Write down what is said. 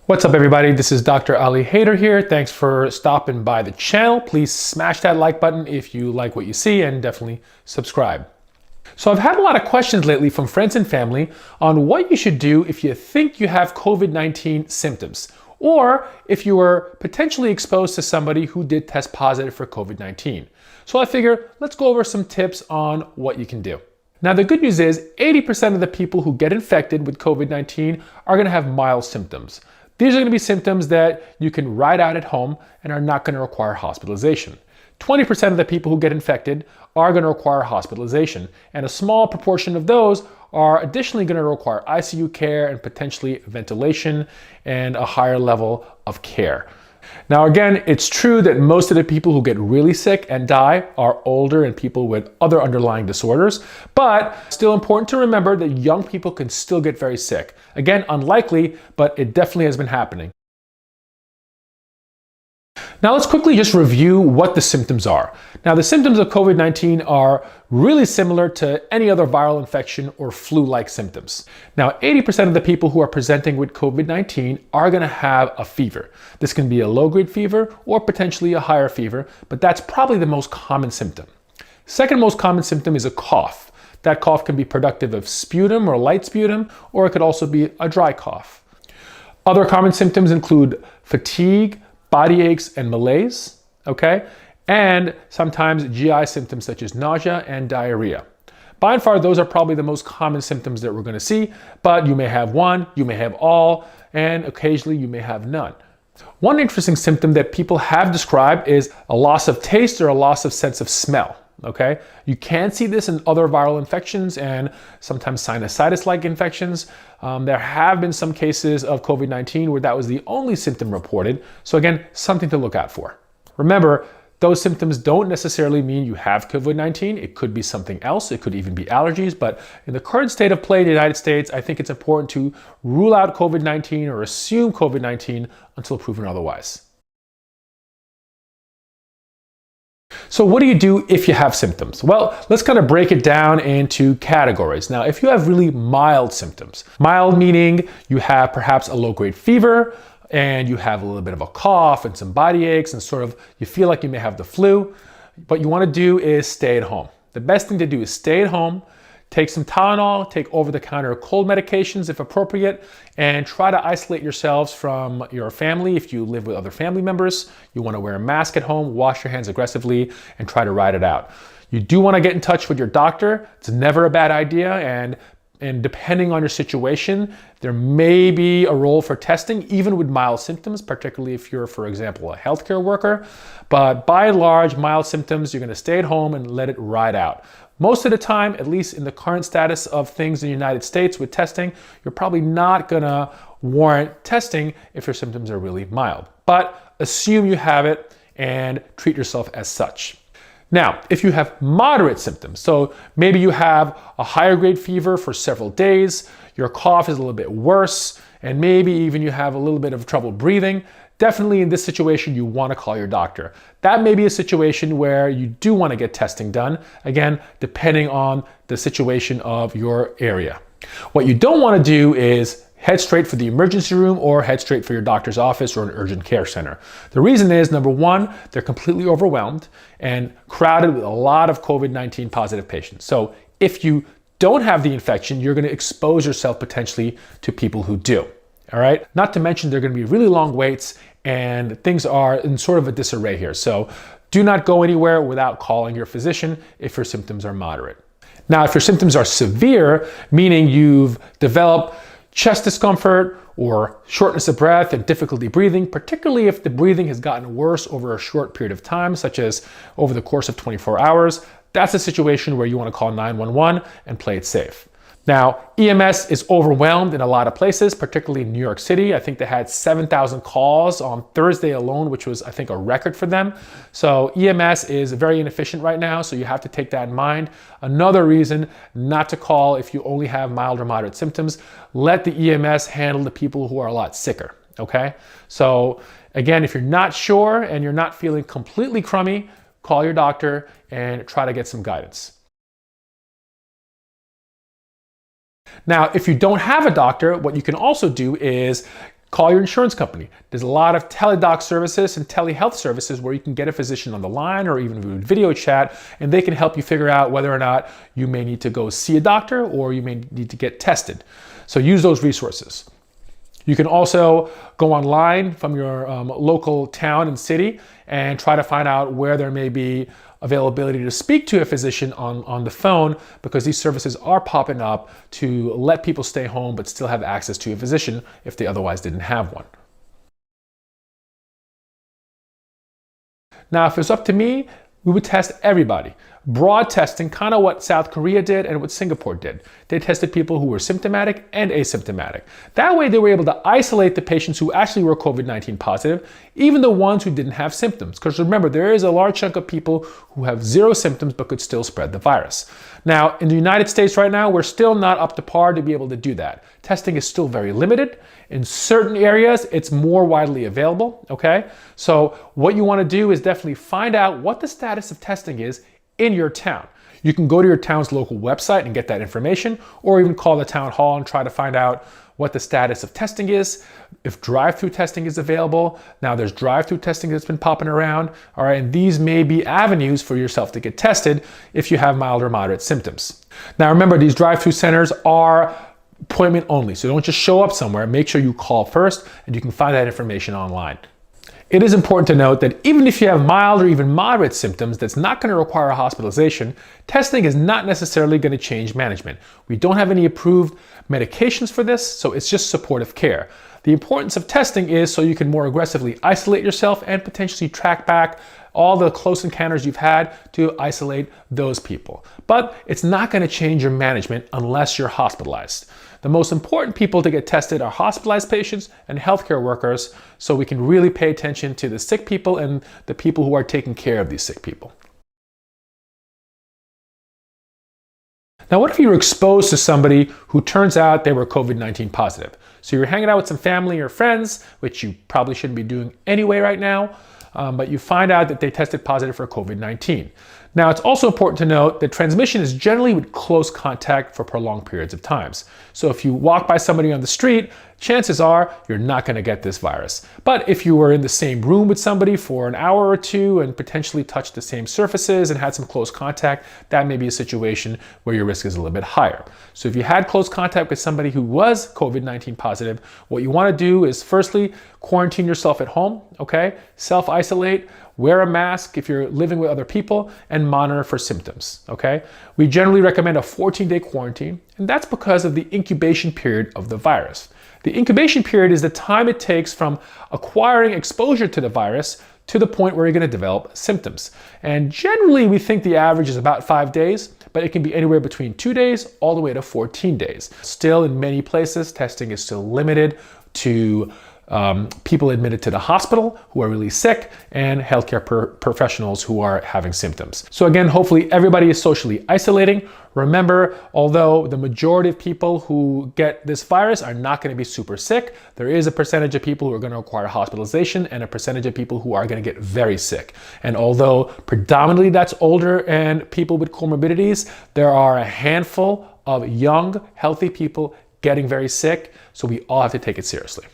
What's up everybody, this is Dr. Ali Haider here. Thanks for stopping by the channel. Please smash that like button if you like what you see and definitely subscribe. So I've had a lot of questions lately from friends and family on what you should do if you think you have COVID-19 symptoms or if you were potentially exposed to somebody who did test positive for COVID-19. So I figure let's go over some tips on what you can do. Now the good news is 80% of the people who get infected with COVID-19 are going to have mild symptoms. These are going to be symptoms that you can ride out at home and are not going to require hospitalization. 20% of the people who get infected are going to require hospitalization, and a small proportion of those are additionally going to require ICU care and potentially ventilation and a higher level of care. Now again, it's true that most of the people who get really sick and die are older and people with other underlying disorders, but still important to remember that young people can still get very sick. Again, unlikely, but it definitely has been happening. Now let's quickly just review what the symptoms are. Now the symptoms of COVID-19 are really similar to any other viral infection or flu-like symptoms. Now 80% of the people who are presenting with COVID-19 are going to have a fever. This can be a low-grade fever or potentially a higher fever, but that's probably the most common symptom. Second most common symptom is a cough. That cough can be productive of sputum or light sputum, or it could also be a dry cough. Other common symptoms include fatigue, body aches and malaise, okay? And sometimes GI symptoms such as nausea and diarrhea. By and far, those are probably the most common symptoms that we're going to see, but you may have one, you may have all, and occasionally you may have none. One interesting symptom that people have described is a loss of taste or a loss of sense of smell, okay? You can see this in other viral infections and sometimes sinusitis-like infections. There have been some cases of COVID-19 where that was the only symptom reported. So again, something to look out for. Remember, those symptoms don't necessarily mean you have COVID-19. It could be something else. It could even be allergies. But in the current state of play in the United States, I think it's important to rule out COVID-19 or assume COVID-19 until proven otherwise. So what do you do if you have symptoms? Well, let's kind of break it down into categories. Now, if you have really mild symptoms, mild meaning you have perhaps a low-grade fever and you have a little bit of a cough and some body aches and sort of you feel like you may have the flu, what you want to do is stay at home. The best thing to do is stay at home, take some Tylenol, take over-the-counter cold medications if appropriate, and try to isolate yourselves from your family. If you live with other family members, you want to wear a mask at home, wash your hands aggressively, and try to ride it out. You do want to get in touch with your doctor. It's never a bad idea, and depending on your situation, there may be a role for testing, even with mild symptoms, particularly if you're, for example, a healthcare worker. But by and large, mild symptoms, you're going to stay at home and let it ride out. Most of the time, at least in the current status of things in the United States with testing, you're probably not going to warrant testing if your symptoms are really mild. But assume you have it and treat yourself as such. Now, if you have moderate symptoms, so maybe you have a higher grade fever for several days, your cough is a little bit worse, and maybe even you have a little bit of trouble breathing, definitely in this situation, you want to call your doctor. That may be a situation where you do want to get testing done, again, depending on the situation of your area. What you don't want to do is head straight for the emergency room or head straight for your doctor's office or an urgent care center. The reason is, number one, they're completely overwhelmed and crowded with a lot of COVID-19 positive patients. So if you don't have the infection, you're going to expose yourself potentially to people who do. All right. Not to mention there are going to be really long waits and things are in sort of a disarray here. So do not go anywhere without calling your physician if your symptoms are moderate. Now, if your symptoms are severe, meaning you've developed chest discomfort or shortness of breath and difficulty breathing, particularly if the breathing has gotten worse over a short period of time, such as over the course of 24 hours, that's a situation where you want to call 911 and play it safe. Now, EMS is overwhelmed in a lot of places, particularly in New York City. I think they had 7,000 calls on Thursday alone, which was, I think, a record for them. So EMS is very inefficient right now, so you have to take that in mind. Another reason not to call if you only have mild or moderate symptoms, let the EMS handle the people who are a lot sicker, okay? So again, if you're not sure and you're not feeling completely crummy, call your doctor and try to get some guidance. Now, if you don't have a doctor, what you can also do is Call your insurance company. There's a lot of teledoc services and telehealth services where you can get a physician on the line or even video chat, and they can help you figure out whether or not you may need to go see a doctor or you may need to get tested. So use those resources. You can also go online from your local town and city and try to find out where there may be availability to speak to a physician on the phone, because these services are popping up to let people stay home but still have access to a physician if they otherwise didn't have one. Now, if it's up to me, we would test everybody. Broad testing, kind of what South Korea did and what Singapore did. They tested people who were symptomatic and asymptomatic. That way they were able to isolate the patients who actually were COVID-19 positive, even the ones who didn't have symptoms. Because remember, there is a large chunk of people who have zero symptoms but could still spread the virus. Now, in the United States right now, we're still not up to par to be able to do that. Testing is still very limited. In certain areas, it's more widely available, okay? So what you want to do is definitely find out what the status of testing is in your town. You can go to your town's local website and get that information, or even call the town hall and try to find out what the status of testing is, if drive-through testing is available. Now there's drive-through testing that's been popping around, all right, and these may be avenues for yourself to get tested if you have mild or moderate symptoms. Now remember, these drive-through centers are appointment only, so don't just show up somewhere. Make sure you call first, and you can find that information online. It is important to note that even if you have mild or even moderate symptoms that's not going to require a hospitalization, testing is not necessarily going to change management. We don't have any approved medications for this, so it's just supportive care. The importance of testing is so you can more aggressively isolate yourself and potentially track back all the close encounters you've had to isolate those people. But it's not going to change your management unless you're hospitalized. The most important people to get tested are hospitalized patients and healthcare workers, so we can really pay attention to the sick people and the people who are taking care of these sick people. Now, what if you were exposed to somebody who turns out they were COVID-19 positive? So you're hanging out with some family or friends, which you probably shouldn't be doing anyway right now, but you find out that they tested positive for COVID-19. Now, it's also important to note that transmission is generally with close contact for prolonged periods of times. So if you walk by somebody on the street, chances are you're not going to get this virus. But if you were in the same room with somebody for an hour or two and potentially touched the same surfaces and had some close contact, that may be a situation where your risk is a little bit higher. So if you had close contact with somebody who was COVID-19 positive, what you want to do is firstly quarantine yourself at home, okay? Self-isolate, wear a mask if you're living with other people, and monitor for symptoms, okay? We generally recommend a 14-day quarantine, and that's because of the incubation period of the virus. The incubation period is the time it takes from acquiring exposure to the virus to the point where you're going to develop symptoms. And generally, we think the average is about 5 days, but it can be anywhere between 2 days all the way to 14 days. Still, in many places, testing is still limited to people admitted to the hospital who are really sick and healthcare professionals who are having symptoms. So again, hopefully everybody is socially isolating. Remember, although the majority of people who get this virus are not going to be super sick, there is a percentage of people who are going to require hospitalization and a percentage of people who are going to get very sick. And although predominantly that's older and people with comorbidities, there are a handful of young, healthy people getting very sick. So we all have to take it seriously.